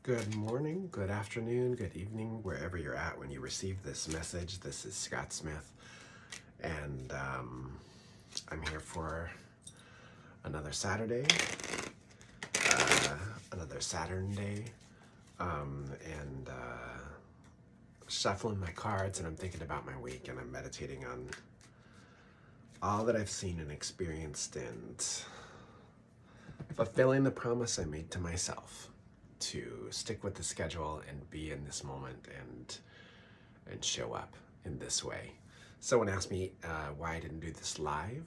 Good morning, good afternoon, good evening, wherever you're at when you receive this message. This is Scott Smith, and I'm here for another Saturday, another Saturn day, and shuffling my cards, and I'm thinking about my week, and I'm meditating on all that I've seen and experienced, and fulfilling the promise I made to myself to stick with the schedule and be in this moment and show up in this way. Someone asked me why I didn't do this live,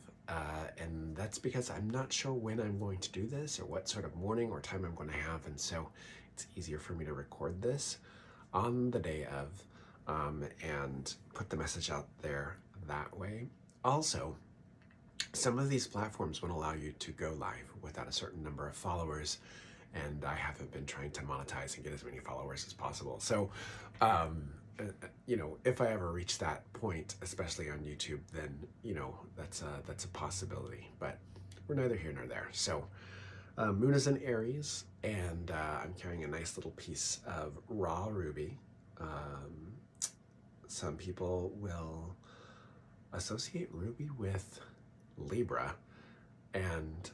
and that's because I'm not sure when I'm going to do this or what sort of morning or time I'm going to have, and so it's easier for me to record this on the day of and put the message out there that way. Also, some of these platforms won't allow you to go live without a certain number of followers, and I haven't been trying to monetize and get as many followers as possible. So, if I ever reach that point, especially on YouTube, then, that's a possibility, but we're neither here nor there. So, Moon is in Aries, and I'm carrying a nice little piece of raw ruby. Some people will associate ruby with Libra, and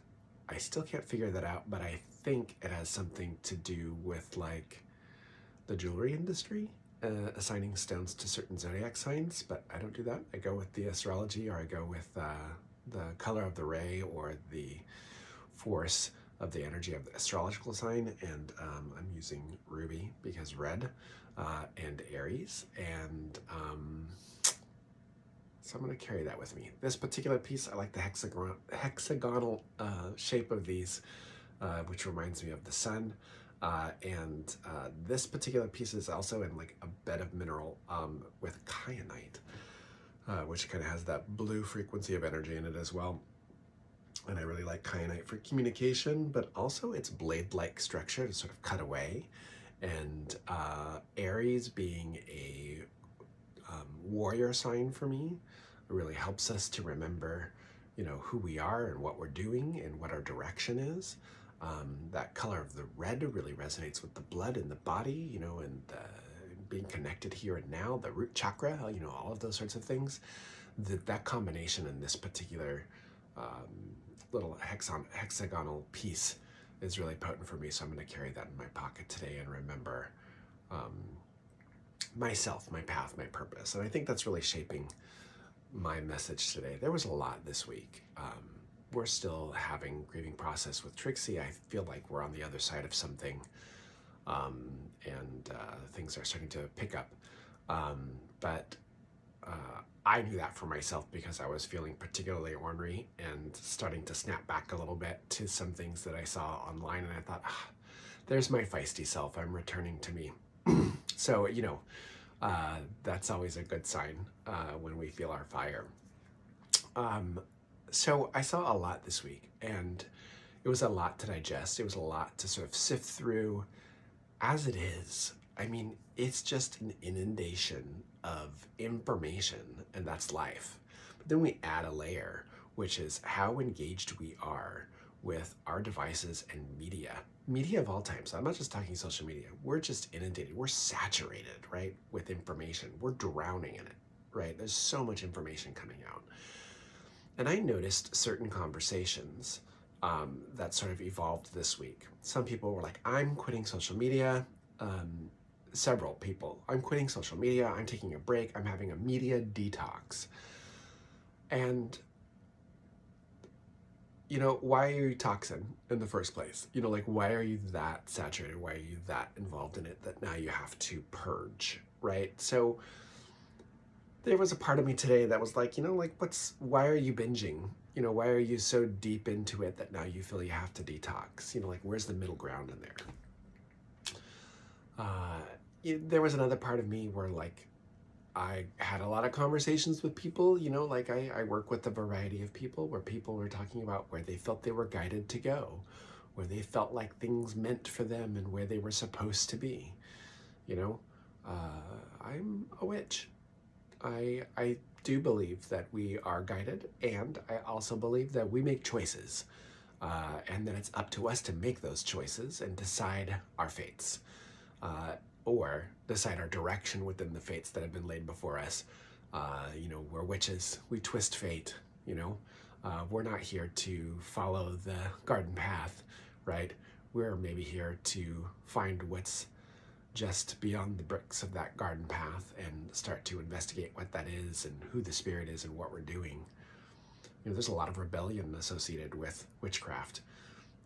I still can't figure that out, but I think it has something to do with like the jewelry industry, assigning stones to certain zodiac signs, but I don't do that. I go with the astrology, or I go with the color of the ray or the force of the energy of the astrological sign, and I'm using ruby because red and Aries, and so I'm going to carry that with me. This particular piece, I like the hexagonal shape of these, which reminds me of the sun. And this particular piece is also in like a bed of mineral with kyanite, which kind of has that blue frequency of energy in it as well. And I really like kyanite for communication, but also its blade-like structure to sort of cut away. And Aries being a warrior sign for me, it really helps us to remember, who we are and what we're doing and what our direction is. That color of the red really resonates with the blood in the body, and being connected here and now, the root chakra, all of those sorts of things. That combination in this particular little hexagonal piece is really potent for me, so I'm going to carry that in my pocket today and remember myself, my path, my purpose. And I think that's really shaping my message today. There was a lot this week. We're still having grieving process with Trixie. I feel like we're on the other side of something, and things are starting to pick up. But I knew that for myself because I was feeling particularly ornery and starting to snap back a little bit to some things that I saw online, and I thought, there's my feisty self. I'm returning to me. So, that's always a good sign when we feel our fire. So I saw a lot this week, and it was a lot to digest. It was a lot to sort of sift through, as it is. I mean, it's just an inundation of information, and that's life. But then we add a layer, which is how engaged we are with our devices and media of all types. I'm not just talking social media. We're just inundated. We're saturated, right, with information. We're drowning in it, right? There's so much information coming out. And I noticed certain conversations that sort of evolved this week. Some people were like, I'm quitting social media. Several people, I'm quitting social media. I'm taking a break. I'm having a media detox. And why are you toxin in the first place? Why are you that saturated? Why are you that involved in it that now you have to purge, right? So there was a part of me today that was like, why are you binging? Why are you so deep into it that now you feel you have to detox? Where's the middle ground in there? There was another part of me where I had a lot of conversations with people, I work with a variety of people where people were talking about where they felt they were guided to go, where they felt like things meant for them and where they were supposed to be. I'm a witch. I do believe that we are guided, and I also believe that we make choices, and that it's up to us to make those choices and decide our fates. or decide our direction within the fates that have been laid before us. We're witches, we twist fate, we're not here to follow the garden path, right? We're maybe here to find what's just beyond the bricks of that garden path and start to investigate what that is and who the spirit is and what we're doing. There's a lot of rebellion associated with witchcraft.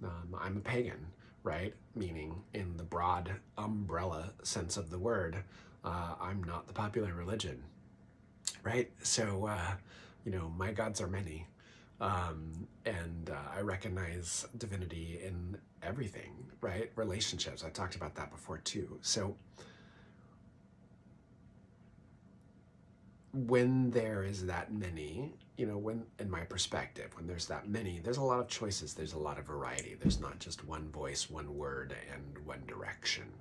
I'm a pagan, right? Meaning, in the broad umbrella sense of the word, I'm not the popular religion, right? So, my gods are many, and I recognize divinity in everything, right? Relationships, I talked about that before too. So, when there is that many, when, in my perspective, when there's that many, there's a lot of choices, there's a lot of variety. There's not just one voice, one word, and one direction.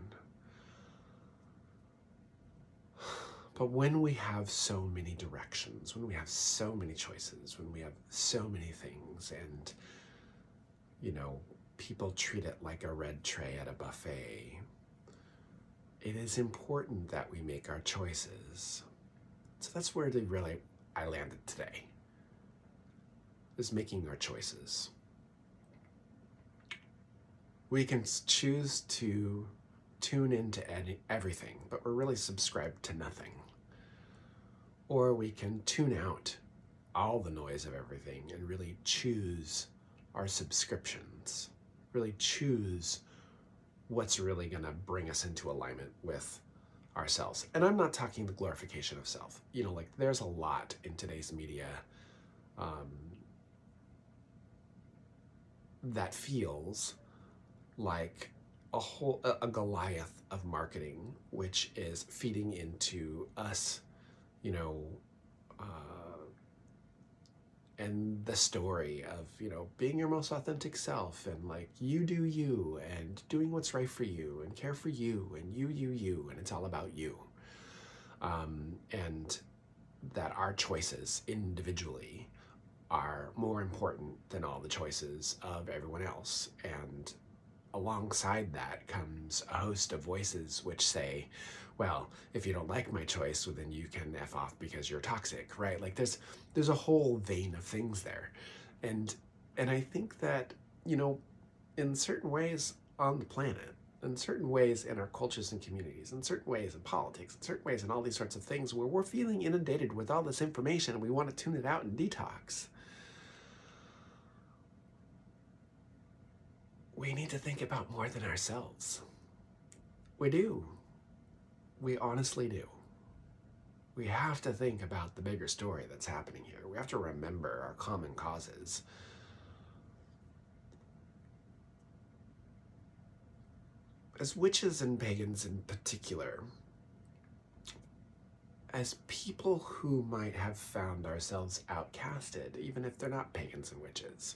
But when we have so many directions, when we have so many choices, when we have so many things, and, people treat it like a red tray at a buffet, it is important that we make our choices. So that's where I landed today, is making our choices. We can choose to tune into everything, but we're really subscribed to nothing. Or we can tune out all the noise of everything and really choose our subscriptions, really choose what's really going to bring us into alignment with ourselves. And I'm not talking the glorification of self. There's a lot in today's media that feels like a Goliath of marketing, which is feeding into us, and the story of, being your most authentic self, and you do you, and doing what's right for you, and care for you, and you, and it's all about you. And that our choices individually are more important than all the choices of everyone else. And alongside that comes a host of voices which say, well, if you don't like my choice, well, then you can F off because you're toxic, right? There's a whole vein of things there. And I think that, in certain ways on the planet, in certain ways in our cultures and communities, in certain ways in politics, in certain ways in all these sorts of things where we're feeling inundated with all this information and we want to tune it out and detox, we need to think about more than ourselves. We do. We honestly do. We have to think about the bigger story that's happening here. We have to remember our common causes. As witches and pagans in particular, as people who might have found ourselves outcasted, even if they're not pagans and witches,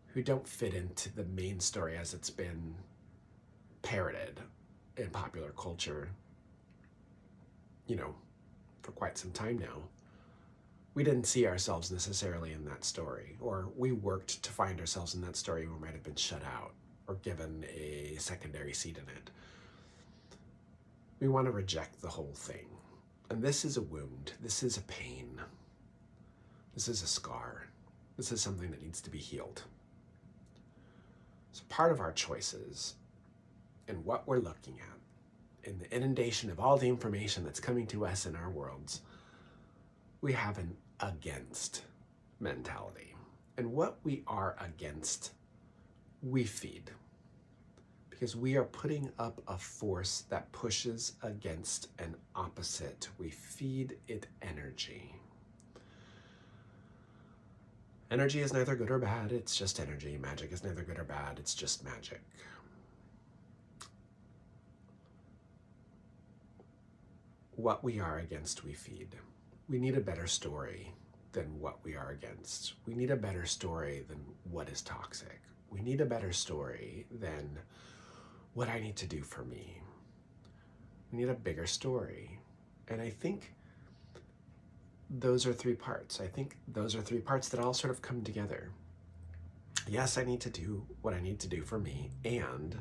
who don't fit into the main story as it's been parroted in popular culture, for quite some time now. We didn't see ourselves necessarily in that story, or we worked to find ourselves in that story. We might have been shut out or given a secondary seat in it. We want to reject the whole thing. And this is a wound. This is a pain. This is a scar. This is something that needs to be healed. So part of our choices and what we're looking at, in the inundation of all the information that's coming to us in our worlds, we have an against mentality. And what we are against, we feed. Because we are putting up a force that pushes against an opposite. We feed it energy. Energy is neither good or bad, it's just energy. Magic is neither good or bad, it's just magic. What we are against, we feed. We need a better story than what we are against. We need a better story than what is toxic. We need a better story than what I need to do for me. We need a bigger story. And I think those are three parts. I think those are three parts that all sort of come together. Yes, I need to do what I need to do for me, and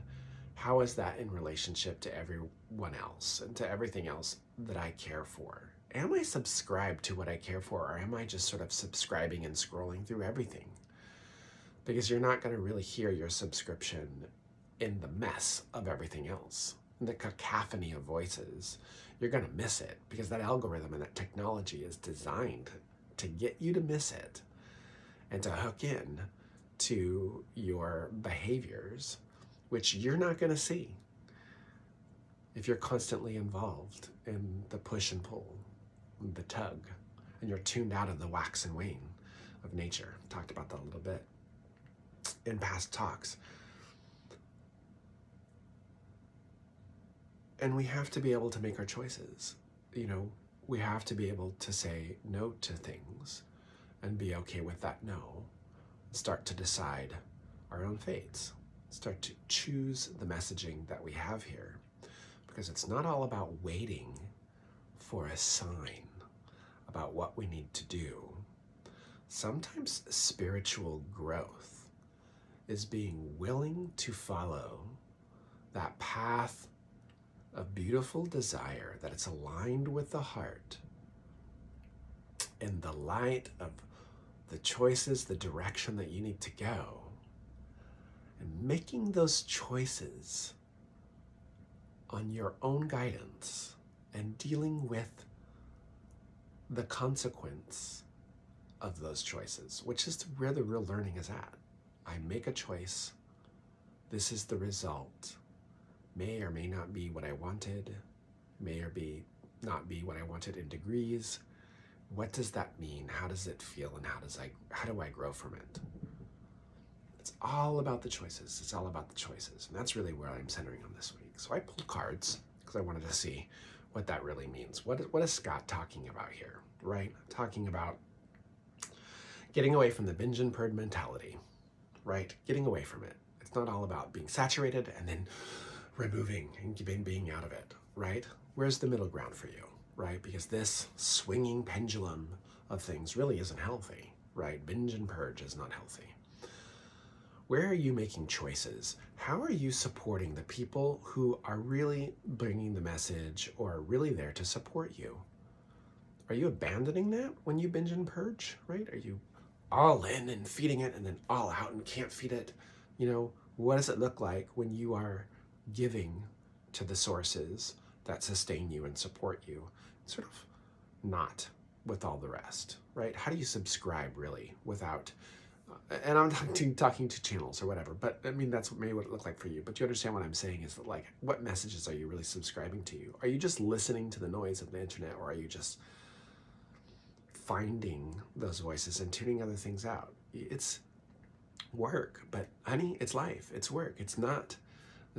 How is that in relationship to everyone else and to everything else that I care for? Am I subscribed to what I care for, or am I just sort of subscribing and scrolling through everything? Because you're not going to really hear your subscription in the mess of everything else, in the cacophony of voices. You're going to miss it because that algorithm and that technology is designed to get you to miss it and to hook in to your behaviors, which you're not going to see if you're constantly involved in the push and pull, the tug, and you're tuned out of the wax and wane of nature. Talked about that a little bit in past talks. And we have to be able to make our choices. We have to be able to say no to things and be okay with that no. Start to decide our own fates. Start to choose the messaging that we have here. Because it's not all about waiting for a sign about what we need to do. Sometimes spiritual growth is being willing to follow that path of beautiful desire, that it's aligned with the heart, in the light of the choices, the direction that you need to go, and making those choices on your own guidance and dealing with the consequence of those choices, which is where the real learning is at. I make a choice. This is the result. May or may not be what I wanted. May or not be what I wanted in degrees. What does that mean? How does it feel? And how do I grow from it? It's all about the choices. It's all about the choices. And that's really where I'm centering on this week. So I pulled cards because I wanted to see what that really means. What is Scott talking about here, right? Talking about getting away from the binge and purge mentality, right? Getting away from it. It's not all about being saturated and then removing and being out of it, right? Where's the middle ground for you, right? Because this swinging pendulum of things really isn't healthy, right? Binge and purge is not healthy. Where are you making choices? How are you supporting the people who are really bringing the message or are really there to support you? Are you abandoning that when you binge and purge, right? Are you all in and feeding it and then all out and can't feed it? What does it look like when you are giving to the sources that sustain you and support you, sort of not with all the rest, right? How do you subscribe really without, and I'm talking to channels or whatever, but I mean, that's maybe what it looked like for you, but you understand what I'm saying is that, like, what messages are you really subscribing to you? Are you just listening to the noise of the internet, or are you just finding those voices and tuning other things out? It's work, but honey, it's life, it's work. It's not,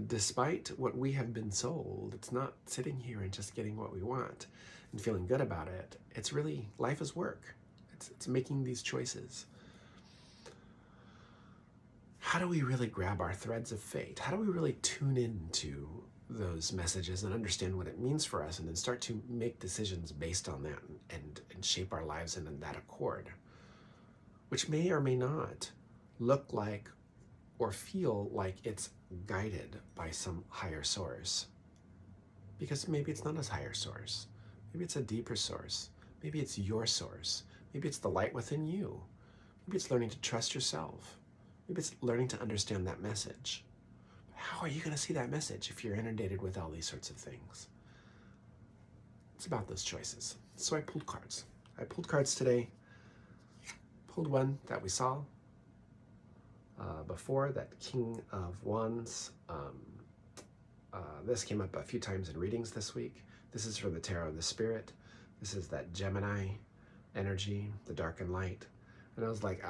despite what we have been sold, it's not sitting here and just getting what we want and feeling good about it. It's really, life is work. It's making these choices. How do we really grab our threads of fate? How do we really tune into those messages and understand what it means for us, and then start to make decisions based on that and shape our lives in that accord, which may or may not look like or feel like it's guided by some higher source. Because maybe it's not a higher source. Maybe it's a deeper source. Maybe it's your source. Maybe it's the light within you. Maybe it's learning to trust yourself. Maybe it's learning to understand that message. How are you going to see that message if you're inundated with all these sorts of things? It's about those choices. So I pulled cards. I pulled cards today. Pulled one that we saw before, that King of Wands. This came up a few times in readings this week. This is from the Tarot of the Spirit. This is that Gemini energy, the dark and light. And I was like,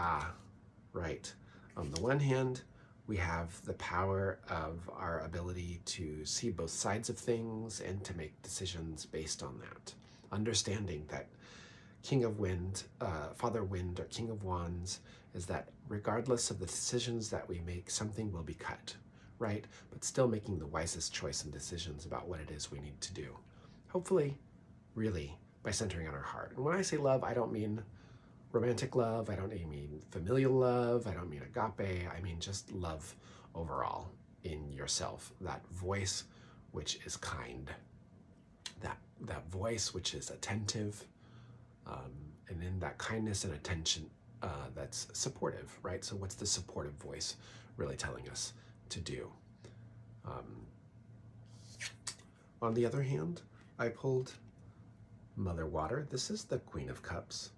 right. On the one hand, we have the power of our ability to see both sides of things and to make decisions based on that. Understanding that King of Wind, Father Wind, or King of Wands, is that regardless of the decisions that we make, something will be cut, right? But still making the wisest choice and decisions about what it is we need to do. Hopefully, really, by centering on our heart. And when I say love, I don't mean romantic love, I don't mean familial love, I don't mean agape, I mean just love overall. in yourself, that voice which is kind, that voice which is attentive, and in that kindness and attention, that's supportive, right? So what's the supportive voice really telling us to do? On the other hand, I pulled Mother Water. This is the Queen of Cups.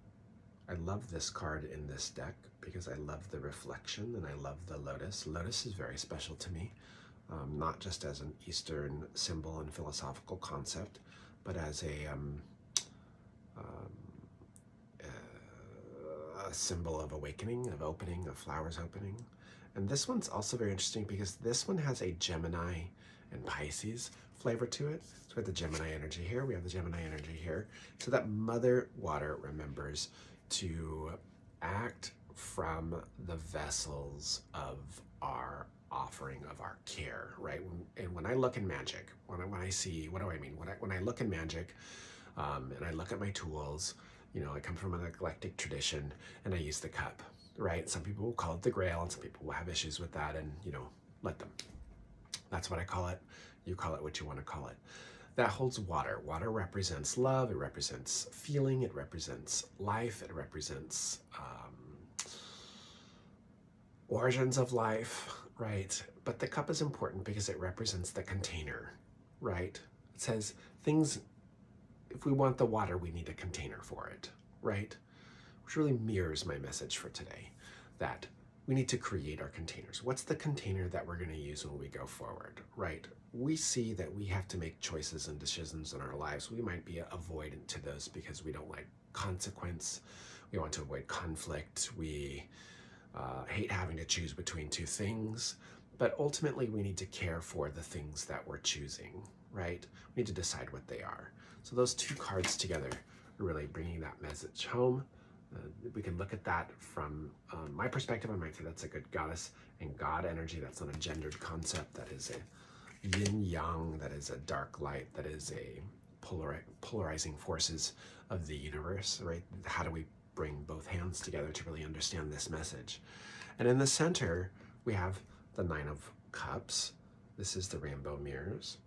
I love this card in this deck because I love the reflection and I love the lotus. Lotus is very special to me, not just as an Eastern symbol and philosophical concept, but as a symbol of awakening, of opening, of flowers opening. And this one's also very interesting because this one has a Gemini and Pisces flavor to it. So we have the Gemini energy here, we have the Gemini energy here. So that Mother Water remembers to act from the vessels of our offering, of our care, right? And when I look in magic, when I see, what do I mean? When I look in magic, and I look at my tools, I come from an eclectic tradition, and I use the cup, right? Some people will call it the Grail, and some people will have issues with that, and let them. That's what I call it. You call it what you want to call it. That holds water. Water represents love. It represents feeling. It represents life. It represents origins of life, right? But the cup is important because it represents the container, right? It says things, if we want the water, we need a container for it, right? Which really mirrors my message for today, that we need to create our containers. What's the container that we're going to use when we go forward, right? We see that we have to make choices and decisions in our lives. We might be avoidant to those because we don't like consequence. We want to avoid conflict. We hate having to choose between two things. But ultimately, we need to care for the things that we're choosing, right? We need to decide what they are. So those two cards together are really bringing that message home. We can look at that from my perspective. I might say that's a good goddess and god energy. That's not a gendered concept. That is a yin yang. That is a dark light. That is a polarizing forces of the universe, right? How do we bring both hands together to really understand this message? And in the center, we have the Nine of Cups. This is the Rainbow Mirrors.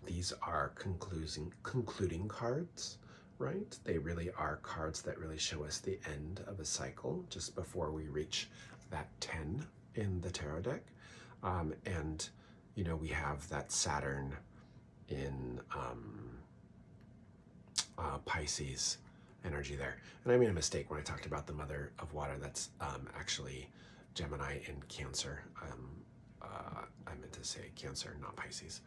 These are concluding cards, right? They really are cards that really show us the end of a cycle just before we reach that 10 in the tarot deck. And, we have that Saturn in Pisces energy there. And I made a mistake when I talked about the Mother of Water. That's actually Gemini and Cancer. I meant to say Cancer, not Pisces,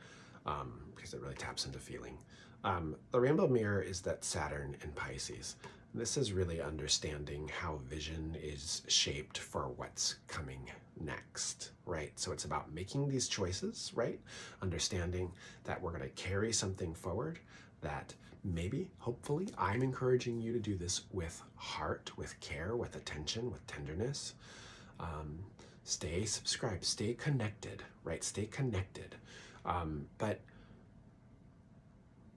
because it really taps into feeling. The Rainbow Mirror is that Saturn in Pisces. This is really understanding how vision is shaped for what's coming next, right? So it's about making these choices, right? Understanding that we're going to carry something forward, that maybe, hopefully, I'm encouraging you to do this with heart, with care, with attention, with tenderness. Stay subscribed, stay connected, right? Stay connected. But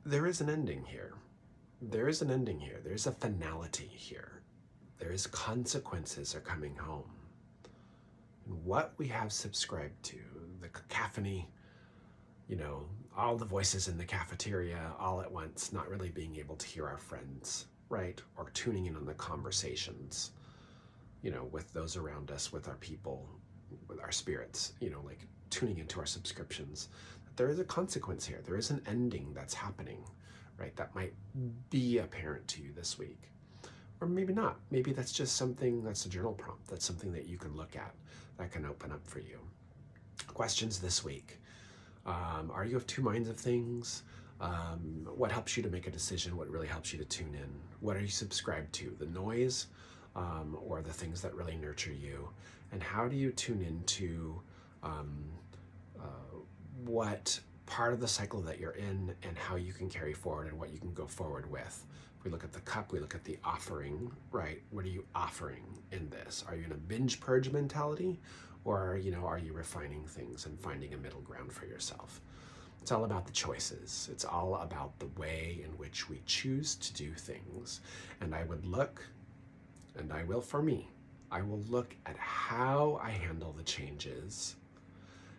there is an ending here. There is an ending here. There's a finality here. There is consequences are coming home. And what we have subscribed to, the cacophony, all the voices in the cafeteria all at once, not really being able to hear our friends, right? Or tuning in on the conversations, with those around us, with our people, with our spirits, like tuning into our subscriptions. There is a consequence here. There is an ending that's happening, right? That might be apparent to you this week. Or maybe not. Maybe that's just something that's a journal prompt. That's something that you can look at that can open up for you. Questions this week. Are you of two minds of things? What helps you to make a decision? What really helps you to tune in? What are you subscribed to? The noise or the things that really nurture you? And how do you tune into what part of the cycle that you're in and how you can carry forward and what you can go forward with? If we look at the cup, we look at the offering, right? What are you offering in this? Are you in a binge purge mentality? Or, are you refining things and finding a middle ground for yourself? It's all about the choices. It's all about the way in which we choose to do things. And I would look, and I will for me, I will look at how I handle the changes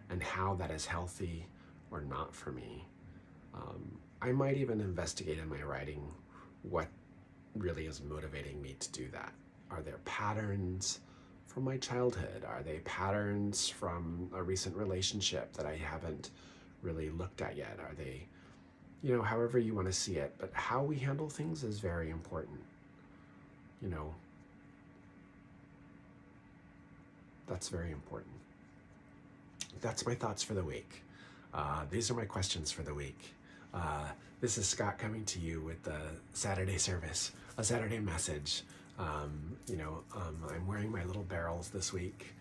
and how that is healthy or not for me. I might even investigate in my writing what really is motivating me to do that. Are there patterns from my childhood? Are they patterns from a recent relationship that I haven't really looked at yet? Are they, however you want to see it, but how we handle things is very important. That's very important. That's my thoughts for the week. These are my questions for the week. This is Scott coming to you with the Saturday service, a Saturday message. I'm wearing my little barrels this week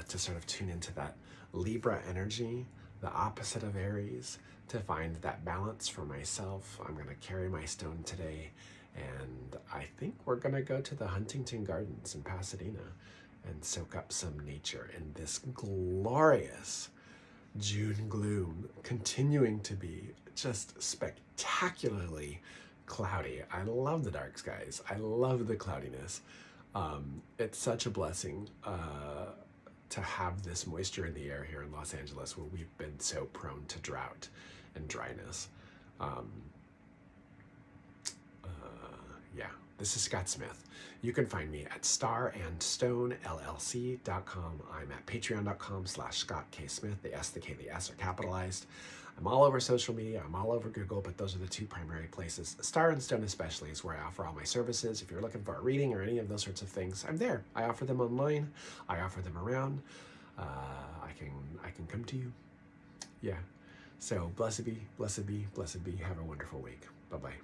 to sort of tune into that Libra energy, the opposite of Aries, to find that balance for myself. I'm going to carry my stone today, and I think we're going to go to the Huntington Gardens in Pasadena and soak up some nature in this glorious June gloom, continuing to be just spectacularly cloudy. I love the dark skies. I love the cloudiness. It's such a blessing to have this moisture in the air here in Los Angeles, where we've been so prone to drought and dryness. Yeah, this is Scott Smith. You can find me at starandstonellc.com. I'm at patreon.com/Scott K. Smith. The S, the K, the S are capitalized. I'm all over social media. I'm all over Google, but those are the two primary places. Star and Stone especially is where I offer all my services. If you're looking for a reading or any of those sorts of things, I'm there. I offer them online. I offer them around. I can come to you. Yeah. So blessed be, blessed be, blessed be. Have a wonderful week. Bye-bye.